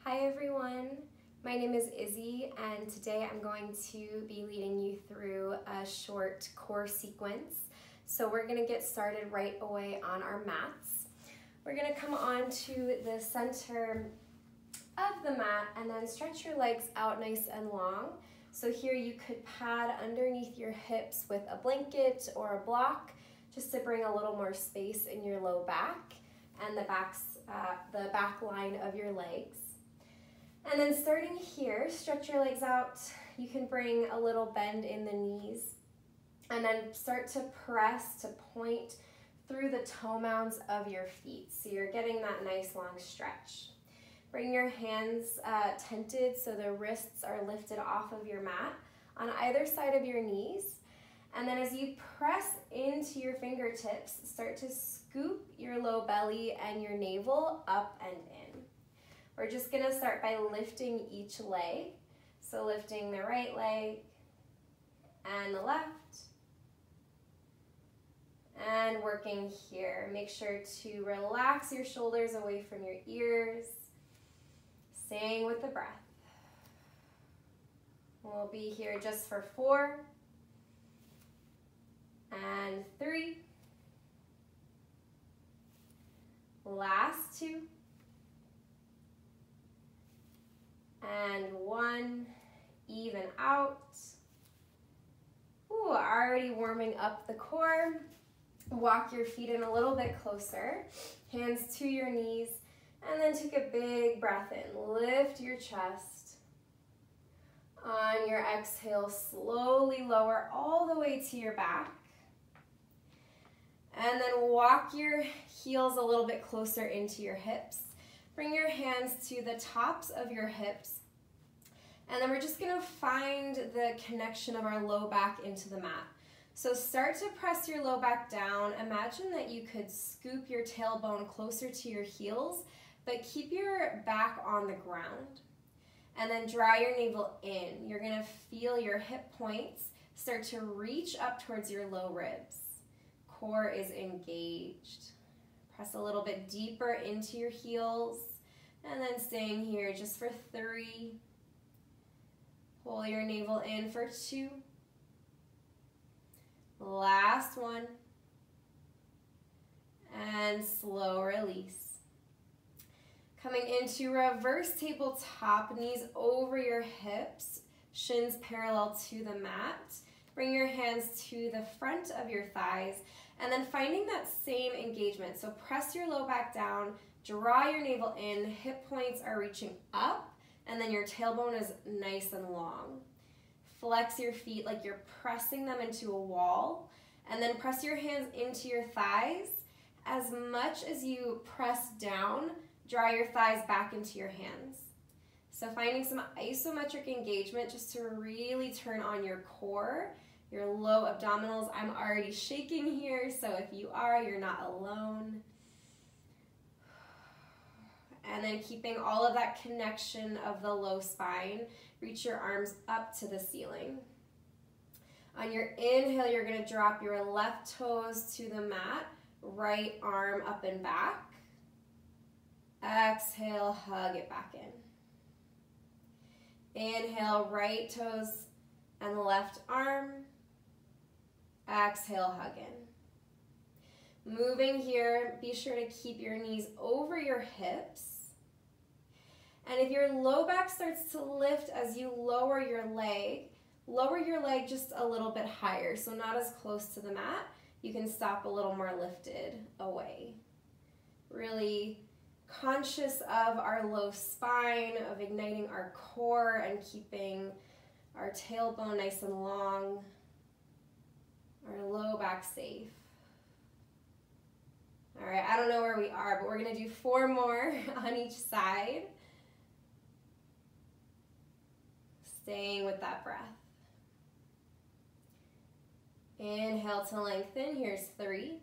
Hi everyone, my name is Izzy and today I'm going to be leading you through a short core sequence. So we're going to get started right away on our mats. We're going to come on to the center of the mat and then stretch your legs out nice and long. So here you could pad underneath your hips with a blanket or a block just to bring a little more space in your low back and the back line of your legs. And then starting here, stretch your legs out. You can bring a little bend in the knees and then start to press to point through the toe mounds of your feet. So you're getting that nice long stretch. Bring your hands tented so the wrists are lifted off of your mat on either side of your knees. And then as you press into your fingertips, start to scoop your low belly and your navel up and in. We're just gonna start by lifting each leg. So lifting the right leg and the left. And working here. Make sure to relax your shoulders away from your ears. Staying with the breath. We'll be here just for 4 and 3. Last 2. And 1, even out. Ooh, already warming up the core. Walk your feet in a little bit closer. Hands to your knees. And then take a big breath in. Lift your chest. On your exhale, slowly lower all the way to your back. And then walk your heels a little bit closer into your hips. Bring your hands to the tops of your hips. And then we're just gonna find the connection of our low back into the mat. So start to press your low back down. Imagine that you could scoop your tailbone closer to your heels, but keep your back on the ground. And then draw your navel in. You're gonna feel your hip points start to reach up towards your low ribs. Core is engaged. Press a little bit deeper into your heels and then staying here just for 3. Pull your navel in for 2. Last 1. And slow release. Coming into reverse tabletop, knees over your hips, shins parallel to the mat. Bring your hands to the front of your thighs. And then finding that same engagement. So press your low back down, draw your navel in, hip points are reaching up, and then your tailbone is nice and long. Flex your feet like you're pressing them into a wall, and then press your hands into your thighs. As much as you press down, draw your thighs back into your hands. So finding some isometric engagement just to really turn on your core. Your low abdominals. I'm already shaking here, so if you are, you're not alone. And then keeping all of that connection of the low spine, reach your arms up to the ceiling. On your inhale, you're going to drop your left toes to the mat, right arm up and back. Exhale, hug it back in. Inhale, right toes and left arm. Exhale, hug in. Moving here, be sure to keep your knees over your hips. And if your low back starts to lift as you lower your leg just a little bit higher, so not as close to the mat. You can stop a little more lifted away. Really conscious of our low spine, of igniting our core and keeping our tailbone nice and long. Our low back safe. All right, I don't know where we are, but we're gonna do 4 more on each side. Staying with that breath. Inhale to lengthen, here's 3.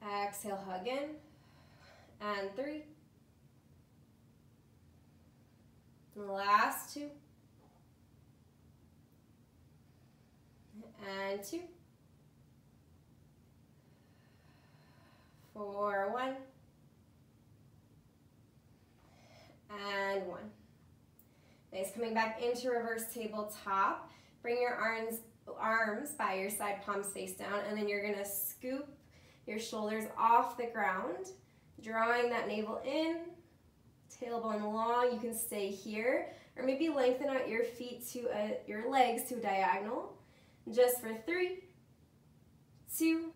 Exhale, hug in, and 3. Last 2. And 2. For 1. Nice, coming back into reverse tabletop. Bring your arms by your side, palms face down, and then you're gonna scoop your shoulders off the ground, drawing that navel in, tailbone long. You can stay here, or maybe lengthen out your feet to your legs to a diagonal. Just for 3, 2,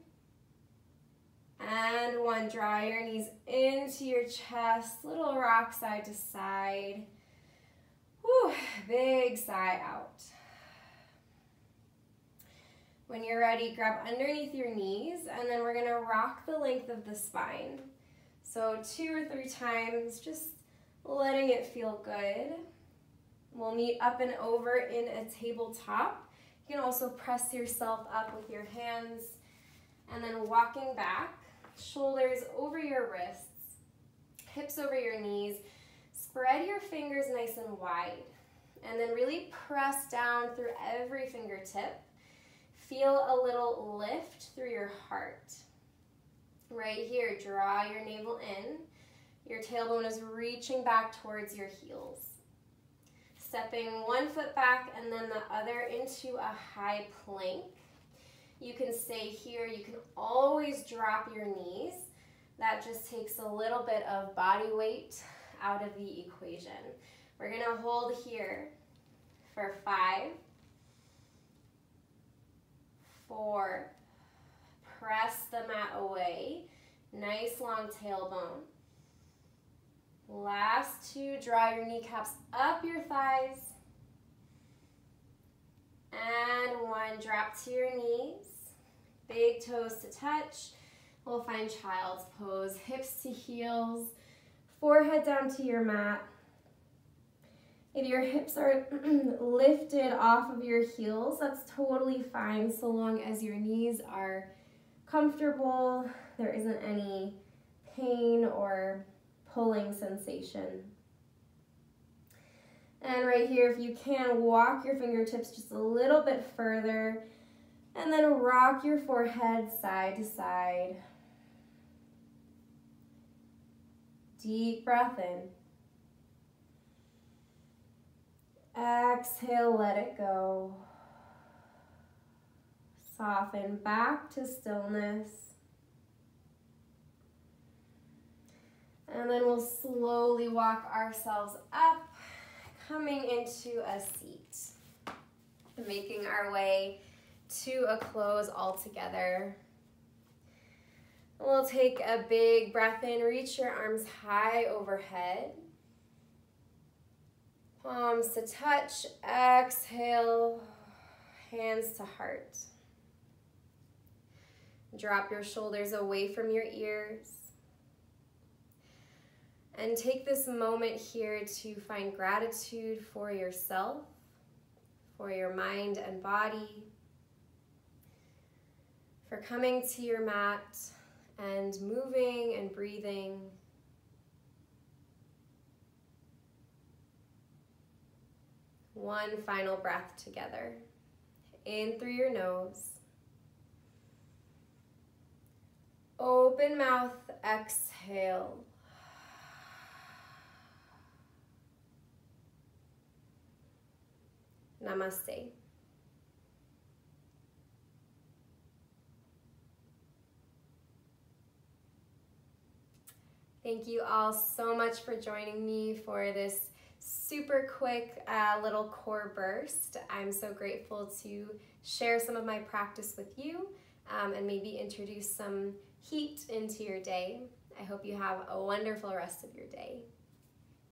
and 1. Draw your knees into your chest, little rock side to side. Whew, big sigh out. When you're ready, grab underneath your knees, and then we're gonna rock the length of the spine. So 2 or 3 times, just letting it feel good. We'll meet up and over in a tabletop. You can also press yourself up with your hands, and then walking back, shoulders over your wrists, hips over your knees. Spread your fingers nice and wide, and then really press down through every fingertip. Feel a little lift through your heart. Right here, draw your navel in. Your tailbone is reaching back towards your heels. Stepping one foot back and then the other into a high plank. You can stay here. You can always drop your knees. That just takes a little bit of body weight out of the equation. We're gonna hold here for 5, 4, press the mat away, nice long tailbone. Last 2, draw your kneecaps up your thighs, and 1, drop to your knees, big toes to touch. We'll find child's pose, hips to heels, forehead down to your mat. If your hips are lifted off of your heels, that's totally fine so long as your knees are comfortable, there isn't any pain or pulling sensation. And right here, if you can, walk your fingertips just a little bit further, and then rock your forehead side to side. Deep breath in. Exhale, let it go. Soften back to stillness. And then we'll slowly walk ourselves up, coming into a seat. Making our way to a close all together. We'll take a big breath in, reach your arms high overhead. Palms to touch, exhale, hands to heart. Drop your shoulders away from your ears. And take this moment here to find gratitude for yourself, for your mind and body, for coming to your mat and moving and breathing. One final breath together. In through your nose. Open mouth, exhale. Namaste. Thank you all so much for joining me for this super quick little core burst. I'm so grateful to share some of my practice with you and maybe introduce some heat into your day. I hope you have a wonderful rest of your day.